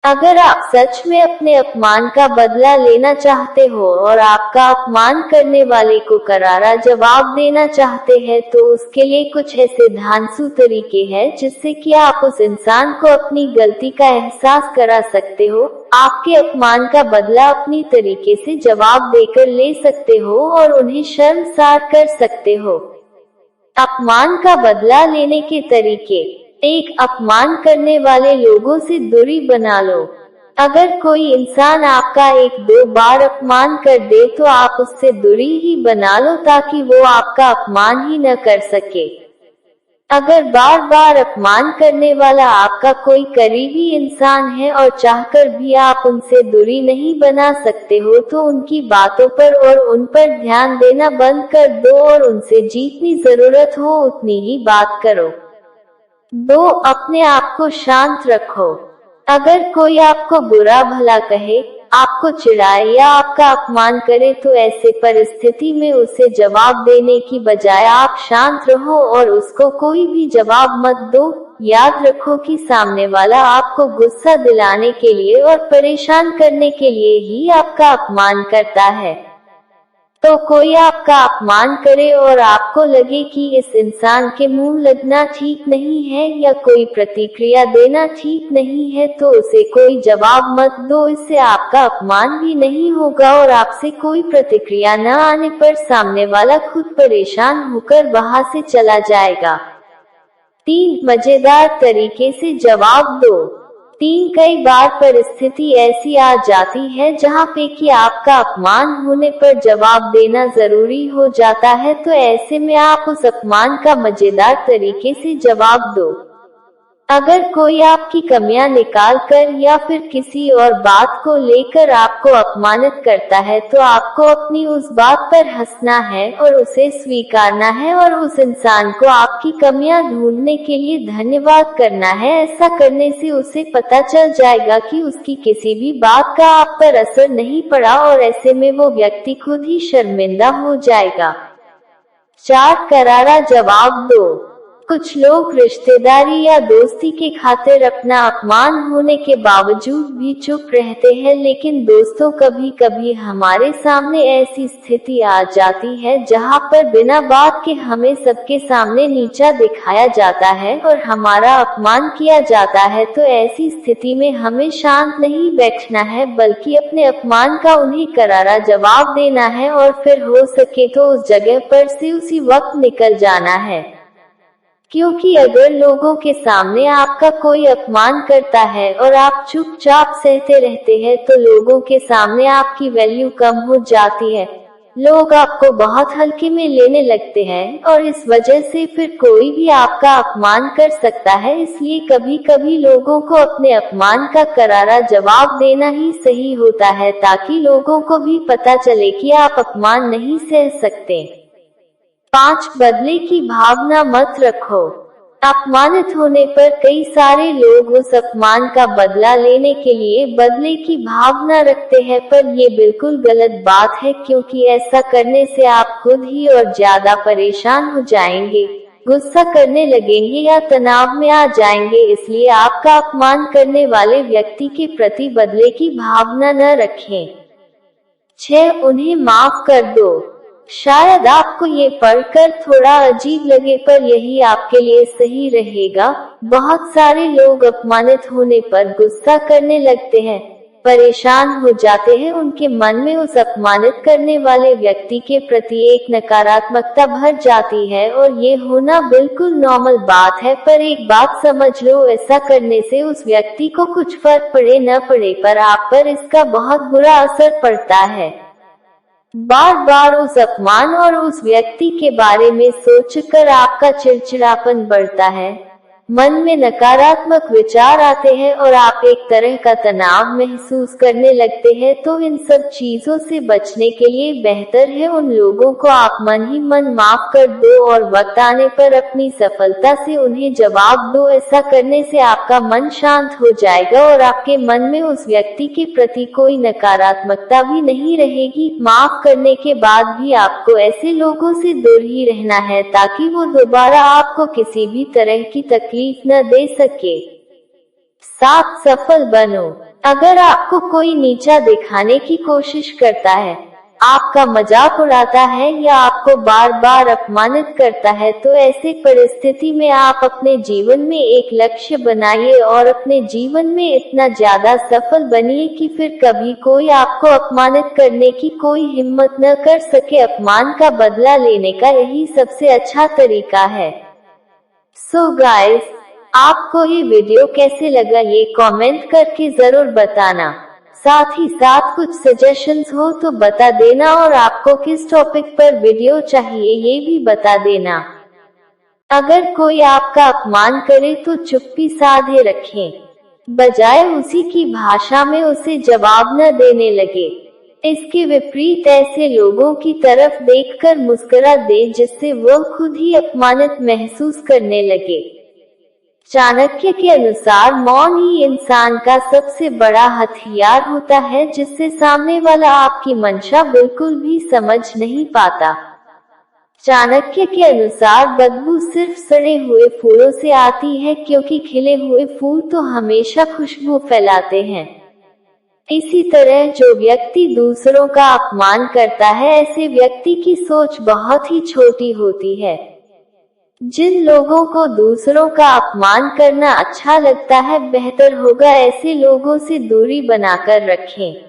अगर आप सच में अपने अपमान का बदला लेना चाहते हो और आपका अपमान करने वाले को करारा जवाब देना चाहते हैं तो उसके लिए कुछ ऐसे धांसू तरीके हैं जिससे कि आप उस इंसान को अपनी गलती का एहसास करा सकते हो, आपके अपमान का बदला अपनी तरीके से जवाब देकर ले सकते हो और उन्हें शर्मसार कर सकते हो। अपमान का बदला लेने के तरीके। एक, अपमान करने वाले लोगों से दूरी बना लो। अगर कोई इंसान आपका एक दो बार अपमान कर दे तो आप उससे दूरी ही बना लो ताकि वो आपका अपमान ही न कर सके। अगर बार बार अपमान करने वाला आपका कोई करीबी इंसान है और चाहकर भी आप उनसे दूरी नहीं बना सकते हो तो उनकी बातों पर और उन पर ध्यान देना बंद कर दो और उनसे जितनी जरूरत हो उतनी ही बात करो। 2, अपने आप को शांत रखो। अगर कोई आपको बुरा भला कहे, आपको चिढ़ाए या आपका अपमान करे तो ऐसे परिस्थिति में उसे जवाब देने की बजाय आप शांत रहो और उसको कोई भी जवाब मत दो। याद रखो कि सामने वाला आपको गुस्सा दिलाने के लिए और परेशान करने के लिए ही आपका अपमान करता है। तो कोई आपका अपमान करे और आपको लगे कि इस इंसान के मुंह लगना ठीक नहीं है या कोई प्रतिक्रिया देना ठीक नहीं है तो उसे कोई जवाब मत दो, इससे आपका अपमान भी नहीं होगा और आपसे कोई प्रतिक्रिया न आने पर सामने वाला खुद परेशान होकर वहां से चला जाएगा। 3, मजेदार तरीके से जवाब दो। 3, कई बार परिस्थिति ऐसी आ जाती है जहाँ पे कि आपका अपमान होने पर जवाब देना जरूरी हो जाता है, तो ऐसे में आप उस अपमान का मजेदार तरीके से जवाब दो। अगर कोई आपकी कमियां निकाल कर या फिर किसी और बात को लेकर आपको अपमानित करता है तो आपको अपनी उस बात पर हंसना है और उसे स्वीकारना है और उस इंसान को आपकी कमियां ढूंढने के लिए धन्यवाद करना है। ऐसा करने से उसे पता चल जाएगा कि उसकी किसी भी बात का आप पर असर नहीं पड़ा और ऐसे में वो व्यक्ति खुद ही शर्मिंदा हो जाएगा। 4, करारा जवाब दो। कुछ लोग रिश्तेदारी या दोस्ती के खातिर अपना अपमान होने के बावजूद भी चुप रहते हैं, लेकिन दोस्तों कभी कभी हमारे सामने ऐसी स्थिति आ जाती है जहां पर बिना बात के हमें सबके सामने नीचा दिखाया जाता है और हमारा अपमान किया जाता है। तो ऐसी स्थिति में हमें शांत नहीं बैठना है बल्कि अपने अपमान का उन्हें करारा जवाब देना है और फिर हो सके तो उस जगह पर से उसी वक्त निकल जाना है। क्योंकि अगर लोगों के सामने आपका कोई अपमान करता है और आप चुपचाप सहते रहते हैं तो लोगों के सामने आपकी वैल्यू कम हो जाती है, लोग आपको बहुत हल्के में लेने लगते हैं और इस वजह से फिर कोई भी आपका अपमान कर सकता है। इसलिए कभी कभी लोगों को अपने अपमान का करारा जवाब देना ही सही होता है ताकि लोगों को भी पता चले कि आप अपमान नहीं सह सकते। 5, बदले की भावना मत रखो। अपमानित होने पर कई सारे लोग उस अपमान का बदला लेने के लिए बदले की भावना रखते हैं, पर ये बिल्कुल गलत बात है क्योंकि ऐसा करने से आप खुद ही और ज्यादा परेशान हो जाएंगे, गुस्सा करने लगेंगे या तनाव में आ जाएंगे। इसलिए आपका अपमान करने वाले व्यक्ति के प्रति बदले की भावना न रखें। 6, उन्हें माफ कर दो। शायद आपको ये पढ़कर थोड़ा अजीब लगे पर यही आपके लिए सही रहेगा। बहुत सारे लोग अपमानित होने पर गुस्सा करने लगते हैं, परेशान हो जाते हैं, उनके मन में उस अपमानित करने वाले व्यक्ति के प्रति एक नकारात्मकता भर जाती है और ये होना बिल्कुल नॉर्मल बात है। पर एक बात समझ लो, ऐसा करने से उस व्यक्ति को कुछ फर्क पड़े न पड़े पर आप पर इसका बहुत बुरा असर पड़ता है। बार बार उस अपमान और उस व्यक्ति के बारे में सोचकर आपका चिड़चिड़ापन बढ़ता है, मन में नकारात्मक विचार आते हैं और आप एक तरह का तनाव महसूस करने लगते हैं। तो इन सब चीजों से बचने के लिए बेहतर है उन लोगों को आप मन ही मन माफ कर दो और वक्त आने पर अपनी सफलता से उन्हें जवाब दो। ऐसा करने से आपका मन शांत हो जाएगा और आपके मन में उस व्यक्ति के प्रति कोई नकारात्मकता भी नहीं रहेगी। माफ करने के बाद भी आपको ऐसे लोगों से दूर ही रहना है ताकि वो दोबारा आपको किसी भी तरह की तकलीफ न दे सके। 7, सफल बनो। अगर आपको कोई नीचा दिखाने की कोशिश करता है, आपका मजाक उड़ाता है या आपको बार बार अपमानित करता है, तो ऐसी परिस्थिति में आप अपने जीवन में एक लक्ष्य बनाइए और अपने जीवन में इतना ज्यादा सफल बनिए कि फिर कभी कोई आपको अपमानित करने की कोई हिम्मत न कर सके। अपमान का बदला लेने का यही सबसे अच्छा तरीका है। सो गाइस, आपको ये वीडियो कैसे लगा ये कमेंट करके जरूर बताना। साथ ही साथ कुछ सजेशंस हो तो बता देना और आपको किस टॉपिक पर वीडियो चाहिए ये भी बता देना। अगर कोई आपका अपमान करे तो चुप्पी साधे रखें, बजाय उसी की भाषा में उसे जवाब न देने लगे। इसके विपरीत ऐसे लोगों की तरफ देखकर मुस्कुरा दे जिससे वह खुद ही अपमानित महसूस करने लगे। चाणक्य के अनुसार मौन ही इंसान का सबसे बड़ा हथियार होता है, जिससे सामने वाला आपकी मंशा बिल्कुल भी समझ नहीं पाता। चाणक्य के अनुसार बदबू सिर्फ सड़े हुए फूलों से आती है, क्योंकि खिले हुए फूल तो हमेशा खुशबू फैलाते हैं। इसी तरह जो व्यक्ति दूसरों का अपमान करता है, ऐसे व्यक्ति की सोच बहुत ही छोटी होती है। जिन लोगों को दूसरों का अपमान करना अच्छा लगता है, बेहतर होगा ऐसे लोगों से दूरी बनाकर रखें।